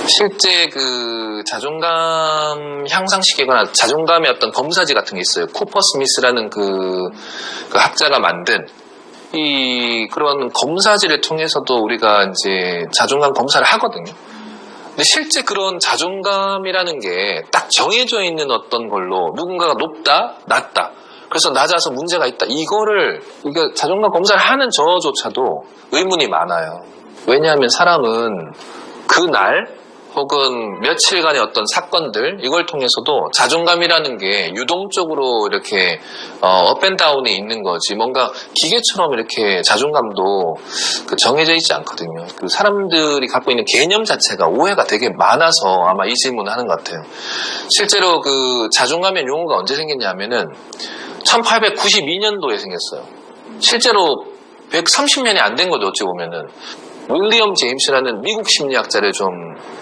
실제 그 자존감 향상시키거나 자존감의 어떤 검사지 같은 게 있어요. 쿠퍼 스미스라는 그 학자가 만든 그런 검사지를 통해서도 우리가 이제 자존감 검사를 하거든요. 근데 실제 그런 자존감이라는 게 딱 정해져 있는 어떤 걸로 누군가가 높다, 낮다. 그래서 낮아서 문제가 있다. 이거를 자존감 검사를 하는 저조차도 의문이 많아요. 왜냐하면 사람은 그날 혹은 며칠간의 어떤 사건들 이걸 통해서도 자존감이라는 게 유동적으로 이렇게 업앤다운이 있는 거지 뭔가 기계처럼 이렇게 자존감도 정해져 있지 않거든요. 그 사람들이 갖고 있는 개념 자체가 오해가 되게 많아서 아마 이 질문을 하는 것 같아요. 실제로 그 자존감의 용어가 언제 생겼냐면은 1892년도에 생겼어요. 실제로 130년이 안 된 거죠. 어찌 보면은 윌리엄 제임스라는 미국 심리학자를 좀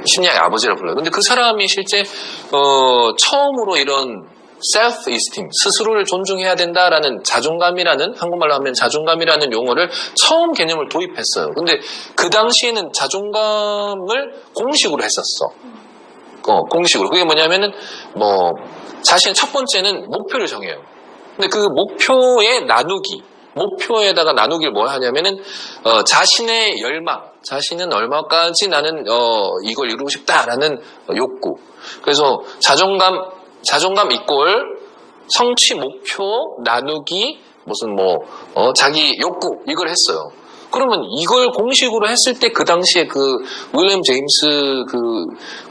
심리학의 아버지라 불러요. 근데 그 사람이 실제 처음으로 이런 self-esteem, 스스로를 존중해야 된다라는 자존감이라는, 한국말로 하면 자존감이라는 용어를 처음 개념을 도입했어요. 근데 그 당시에는 자존감을 공식으로 했었어. 공식으로. 그게 뭐냐면은 자신 첫 번째는 목표를 정해요. 근데 그 목표의 나누기, 목표에다가 나누기를 뭘 하냐면은 자신의 열망, 자신은 얼마까지 나는 이걸 이루고 싶다라는 욕구. 그래서 자존감 이꼴 성취 목표 나누기 무슨 자기 욕구 이걸 했어요. 그러면 이걸 공식으로 했을 때 그 당시에 그 윌리엄 제임스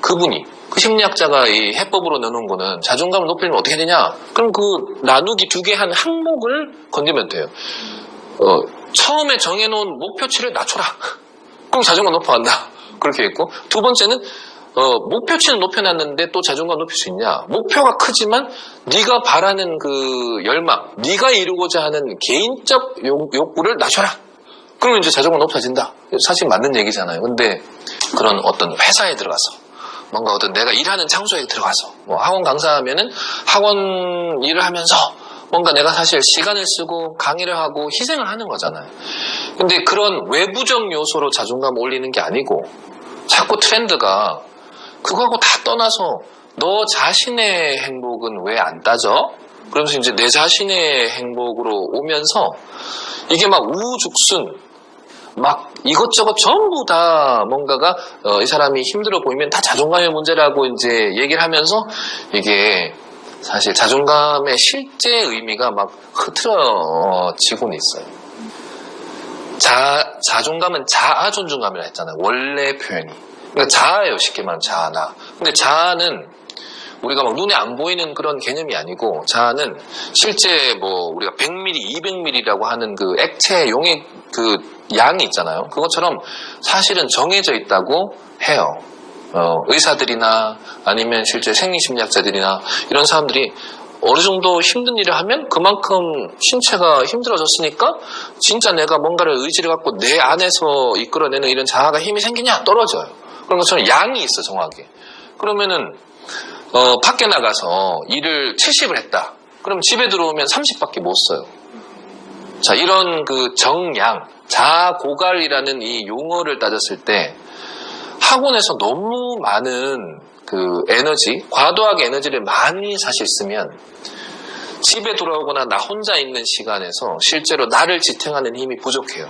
그분이 그 심리학자가 이 해법으로 내놓은 거는 자존감을 높이려면 어떻게 되냐? 그럼 그 나누기 두 개 한 항목을 건드면 돼요. 처음에 정해놓은 목표치를 낮춰라. 그럼 자존감 높아간다. 그렇게 했고, 두 번째는 목표치는 높여놨는데 또 자존감 높일 수 있냐? 목표가 크지만 네가 바라는 그 열망, 네가 이루고자 하는 개인적 욕구를 낮춰라. 그러면 이제 자존감 높아진다. 사실 맞는 얘기잖아요. 근데 그런 어떤 회사에 들어가서 뭔가 어떤 내가 일하는 장소에 들어가서 학원 강사하면은 학원 일을 하면서 뭔가 내가 사실 시간을 쓰고 강의를 하고 희생을 하는 거잖아요. 근데 그런 외부적 요소로 자존감 올리는 게 아니고 자꾸 트렌드가 그거하고 다 떠나서 너 자신의 행복은 왜 안 따져? 그러면서 이제 내 자신의 행복으로 오면서 이게 막 우후죽순 막 이것저것 전부 다 뭔가가 이 사람이 힘들어 보이면 다 자존감의 문제라고 이제 얘기를 하면서 이게 사실 자존감의 실제 의미가 막 흐트러지고는 있어요. 자존감은 자아 존중감이라 했잖아요. 원래 표현이. 그러니까 자아예요. 쉽게 말하면 자아나. 근데 자아는 우리가 막 눈에 안 보이는 그런 개념이 아니고 자아는 실제 우리가 100ml, 200ml라고 하는 그 액체 용의 그 양이 있잖아요. 그것처럼 사실은 정해져 있다고 해요. 의사들이나 아니면 실제 생리심리학자들이나 이런 사람들이 어느 정도 힘든 일을 하면 그만큼 신체가 힘들어졌으니까 진짜 내가 뭔가를 의지를 갖고 내 안에서 이끌어내는 이런 자아가 힘이 생기냐? 떨어져요. 그런 것처럼 양이 있어 정확하게. 그러면은 밖에 나가서 일을 70을 했다. 그럼 집에 들어오면 30밖에 못 써요. 자, 이런 그 정양, 자고갈이라는 이 용어를 따졌을 때 학원에서 너무 많은 그 에너지, 과도하게 에너지를 많이 사실 쓰면 집에 돌아오거나 나 혼자 있는 시간에서 실제로 나를 지탱하는 힘이 부족해요.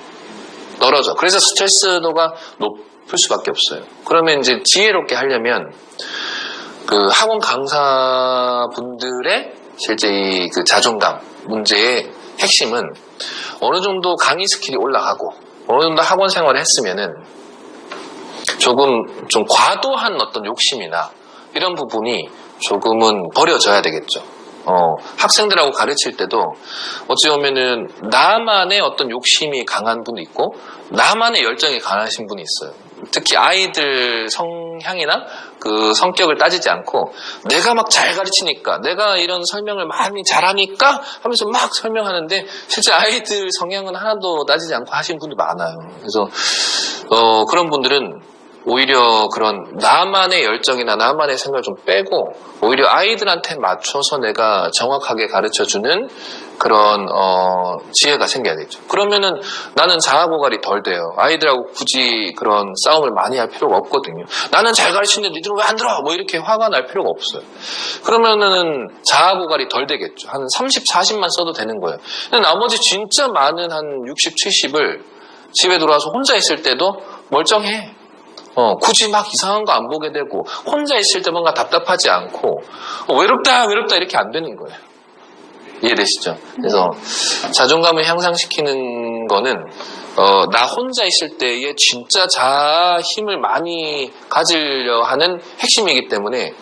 떨어져. 그래서 스트레스도가 높을 수밖에 없어요. 그러면 이제 지혜롭게 하려면 그 학원 강사분들의 실제 이 그 자존감 문제의 핵심은 어느 정도 강의 스킬이 올라가고 어느 정도 학원 생활을 했으면은 조금 좀 과도한 어떤 욕심이나 이런 부분이 조금은 버려져야 되겠죠. 학생들하고 가르칠 때도 어찌 보면은 나만의 어떤 욕심이 강한 분이 있고 나만의 열정이 강하신 분이 있어요. 특히 아이들 성향이나 그 성격을 따지지 않고 내가 막 잘 가르치니까 내가 이런 설명을 많이 잘하니까 하면서 막 설명하는데 실제 아이들 성향은 하나도 따지지 않고 하시는 분들 많아요. 그래서 그런 분들은 오히려 그런 나만의 열정이나 나만의 생각을 좀 빼고 오히려 아이들한테 맞춰서 내가 정확하게 가르쳐주는 그런 지혜가 생겨야 되죠. 그러면은 나는 자아고갈이 덜 돼요. 아이들하고 굳이 그런 싸움을 많이 할 필요가 없거든요. 나는 잘 가르치는데 니들은 왜 안 들어? 뭐 이렇게 화가 날 필요가 없어요. 그러면은 자아고갈이 덜 되겠죠. 한 30, 40만 써도 되는 거예요. 근데 나머지 진짜 많은 한 60, 70을 집에 들어와서 혼자 있을 때도 멀쩡해. 굳이 막 이상한 거 안 보게 되고 혼자 있을 때 뭔가 답답하지 않고 외롭다 이렇게 안 되는 거예요. 이해되시죠? 그래서 자존감을 향상시키는 거는 나 혼자 있을 때에 진짜 자아 힘을 많이 가지려 하는 핵심이기 때문에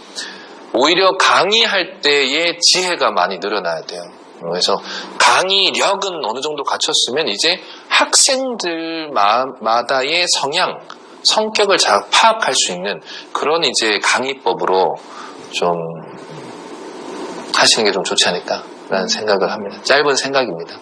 오히려 강의할 때의 지혜가 많이 늘어나야 돼요. 그래서 강의력은 어느 정도 갖췄으면 이제 학생들마다의 성격을 잘 파악할 수 있는 그런 이제 강의법으로 좀 하시는 게 좀 좋지 않을까라는 생각을 합니다. 짧은 생각입니다.